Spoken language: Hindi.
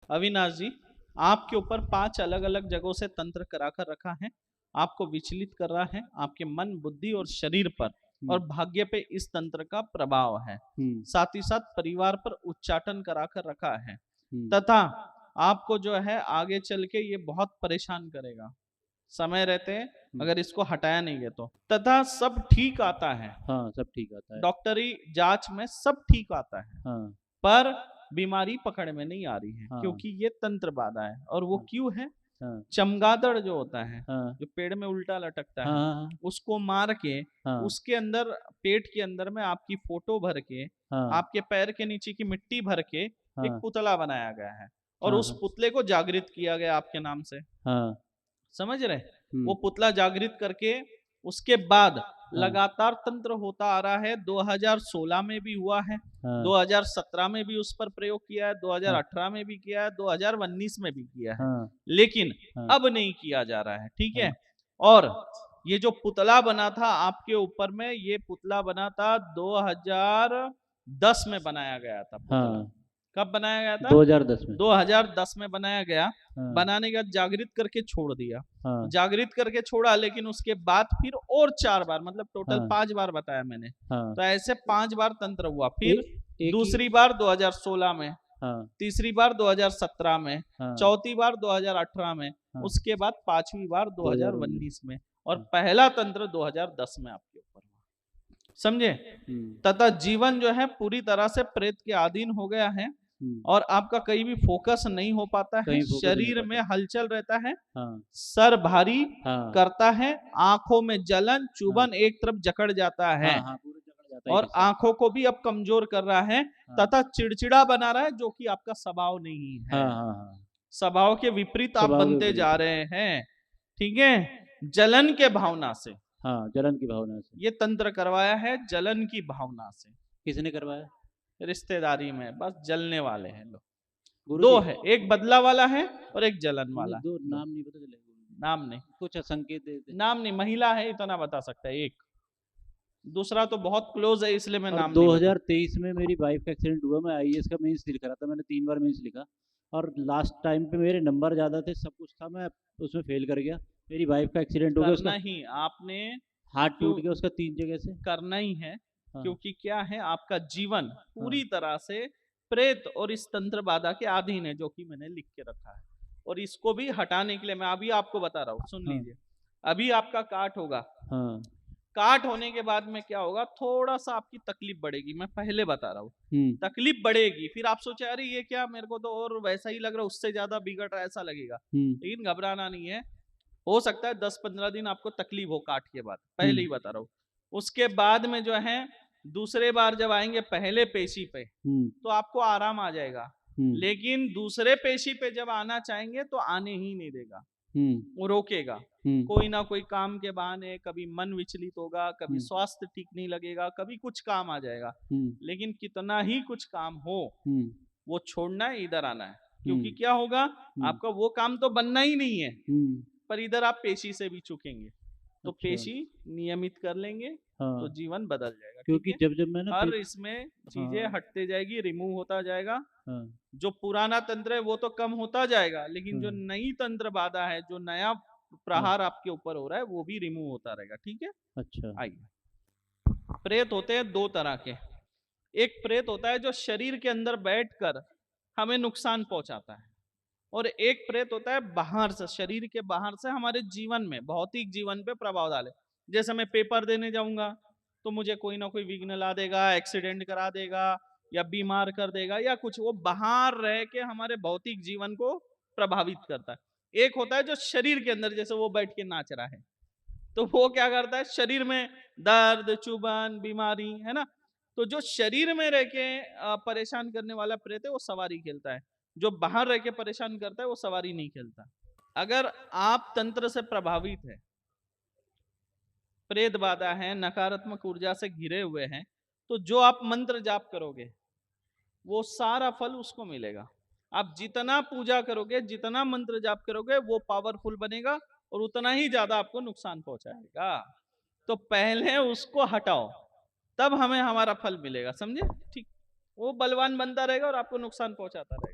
अविनाश जी, आपके ऊपर 5 अलग अलग जगहों से तंत्र कराकर रखा है, आपको विचलित कर रहा है, आपके मन, बुद्धि और शरीर पर और भाग्य पे इस तंत्र का प्रभाव है। साथ ही साथ परिवार पर उच्चाटन कराकर रखा है तथा आपको जो है आगे चल के ये बहुत परेशान करेगा समय रहते अगर इसको हटाया नहीं गया तो। तथा सब ठीक आता है, हाँ, सब ठीक आता है। डॉक्टरी जांच में सब ठीक आता है, हाँ, पर बीमारी पकड़ में नहीं आ रही है हाँ, क्योंकि ये तंत्र बाधा है। और वो हाँ, क्यों है? हाँ, चमगादड़ जो होता है, हाँ, जो पेड़ में उल्टा लटकता हाँ, है, हाँ, उसको मार के हाँ, उसके अंदर पेट के अंदर में आपकी फोटो भर के, हाँ, आपके पैर के नीचे की मिट्टी भर के एक हाँ, पुतला बनाया गया है और हाँ, उस हाँ, पुतले को जागृत किया गया आपके नाम से। हाँ, समझ रहे? वो हुँ, पुतला जागृत करके उसके बाद हाँ, लगातार तंत्र होता आ रहा है। 2016 में भी हुआ है, हाँ, 2017 में भी उस पर प्रयोग किया है, हाँ, 2018 में भी किया है, 2019 में भी किया है, हाँ, लेकिन हाँ, अब नहीं किया जा रहा है। ठीक है? हाँ, और ये जो पुतला बना था आपके ऊपर में, ये पुतला बना था 2010 में बनाया गया था पुतला। हाँ, कब बनाया गया था? 2010 में। 2010 में बनाया गया। हाँ, बनाने के बाद जागृत करके छोड़ दिया। हाँ, जागृत करके छोड़ा, लेकिन उसके बाद फिर और 4 बार, मतलब टोटल हाँ, 5 बार बताया मैंने। हाँ, तो ऐसे 5 बार तंत्र हुआ। ए फिर एक ही। दूसरी बार 2016 में, हाँ, तीसरी बार 2017 में, हाँ, चौथी बार 2018 में, हाँ, उसके बाद 5वीं बार 2019। 2019 में और हाँ, पहला तंत्र 2010 में आपके ऊपर हुआ। समझे? हुँ, तथा जीवन जो है पूरी तरह से प्रेत के अधीन हो गया है हुँ, और आपका कहीं भी फोकस नहीं हो पाता है, कहीं फोकस नहीं हो शरीर में पाता। हलचल रहता है, हाँ, सर भारी हाँ, करता है, आंखों में जलन, हाँ, चुभन एक तरफ जकड़ जाता है हाँ, हाँ, पूरा जकड़ जाता है एक और हिस्सा। आंखों को भी अब कमजोर कर रहा है हाँ, तथा चिड़चिड़ा बना रहा है, जो कि आपका स्वभाव नहीं हाँ, है। हाँ, हाँ, स्वभाव के विपरीत आप स्वभाव के बनते विपरीत जा है। रहे हैं। ठीक है? जलन के भावना से हाँ, जलन की भावना से। ये तंत्र करवाया है, जलन की भावना से। किसने करवाया? रिश्तेदारी में बस जलने वाले हैं लोग। दो गुरुजी? है, एक बदला वाला है और एक जलन नहीं, वाला। 2 दो, नाम नहीं पता चले गुरुजी। नाम नहीं। कुछ संकेत दे दें। नाम नहीं, महिला है इतना बता सकता है एक, दूसरा तो बहुत क्लोज है इसलिए मैं और नाम नहीं बता। 2023 में मेरी वाइफ का एक्सीडेंट हुआ, मैं आईएएस का मेंस लिख रहा था, मैंने 3 बार मेंस लिखा और लास्ट टाइम पे मेरे नंबर ज़्यादा थे, सब कुछ था, मैं उसमें फेल कर गया। मेरी वाइफ का एक्सीडेंट हो गया, करना उसका ही आपने, हाथ क्यों टूट गया उसका 3 जगह से। करना ही है? हाँ, क्योंकि क्या है, आपका जीवन हाँ, पूरी तरह से प्रेत और इस तंत्र बाधा के अधीन है, जो कि मैंने लिख के रखा है। और इसको भी हटाने के लिए मैं अभी आपको बता रहा हूँ, सुन हाँ, लीजिए। अभी आपका काट होगा, हाँ, काट होने के बाद में क्या होगा, थोड़ा सा आपकी तकलीफ बढ़ेगी, मैं पहले बता रहा हूँ। हुँ, तकलीफ बढ़ेगी, फिर आप सोचे अरे ये क्या, मेरे को तो और वैसा ही लग रहा है, उससे ज्यादा बिगड़ रहा है, ऐसा लगेगा। हुँ, लेकिन घबराना नहीं है। हो सकता है 10-15 दिन आपको तकलीफ हो काट के बाद, हुँ, पहले ही बता रहा हूँ। उसके बाद में जो है दूसरे बार जब आएंगे पहले पेशी पे, हुँ, तो आपको आराम आ जाएगा। हुँ, लेकिन दूसरे पेशी पे जब आना चाहेंगे तो आने ही नहीं देगा, हुँ, वो रोकेगा। हुँ, कोई ना कोई काम के बहाने, कभी मन विचलित होगा, कभी हुँ, स्वास्थ्य ठीक नहीं लगेगा, कभी कुछ काम आ जाएगा। हुँ, लेकिन कितना ही कुछ काम हो, हुँ, वो छोड़ना है, इधर आना है। क्योंकि हुँ, क्या होगा, हुँ, आपका वो काम तो बनना ही नहीं है, हुँ, पर इधर आप पेशी से भी चूकेंगे। तो अच्छा, पेशी नियमित कर लेंगे तो हाँ, जीवन बदल जाएगा। ठीक क्योंकि है? जब-जब मैं ना हर इसमें चीजें हाँ, हटते जाएगी, रिमूव होता जाएगा। हाँ, जो पुराना तंत्र है वो तो कम होता जाएगा, लेकिन जो हाँ, नई तंत्र बाधा है, जो नया हाँ, प्रहार आपके ऊपर हो रहा है, वो भी रिमूव होता रहेगा। ठीक है? अच्छा, आइए। प्रेत होते हैं 2 तरह के। एक प्रेत होता है जो शरीर के अंदर बैठकर हमें नुकसान पहुंचाता है, और एक प्रेत होता है बाहर से, शरीर के बाहर से हमारे जीवन में, भौतिक जीवन पे प्रभाव डाले। जैसे मैं पेपर देने जाऊंगा तो मुझे कोई ना कोई विघ्न ला देगा, एक्सीडेंट करा देगा या बीमार कर देगा या कुछ, वो बाहर रह के हमारे भौतिक जीवन को प्रभावित करता है। एक होता है जो शरीर के अंदर, जैसे वो बैठ के नाच रहा है, तो वो क्या करता है, शरीर में दर्द, चुभन, बीमारी, है ना? तो जो शरीर में रह के परेशान करने वाला प्रेत है, वो सवारी खेलता है। जो बाहर रह के परेशान करता है, वो सवारी नहीं खेलता। अगर आप तंत्र से प्रभावित है, प्रेत बाधा है, नकारात्मक ऊर्जा से घिरे हुए हैं, तो जो आप मंत्र जाप करोगे, वो सारा फल उसको मिलेगा। आप जितना पूजा करोगे, जितना मंत्र जाप करोगे, वो पावरफुल बनेगा और उतना ही ज्यादा आपको नुकसान पहुंचाएगा। तो पहले उसको हटाओ, तब हमें हमारा फल मिलेगा। समझे? ठीक। वो बलवान बनता रहेगा और आपको नुकसान पहुंचाता रहेगा।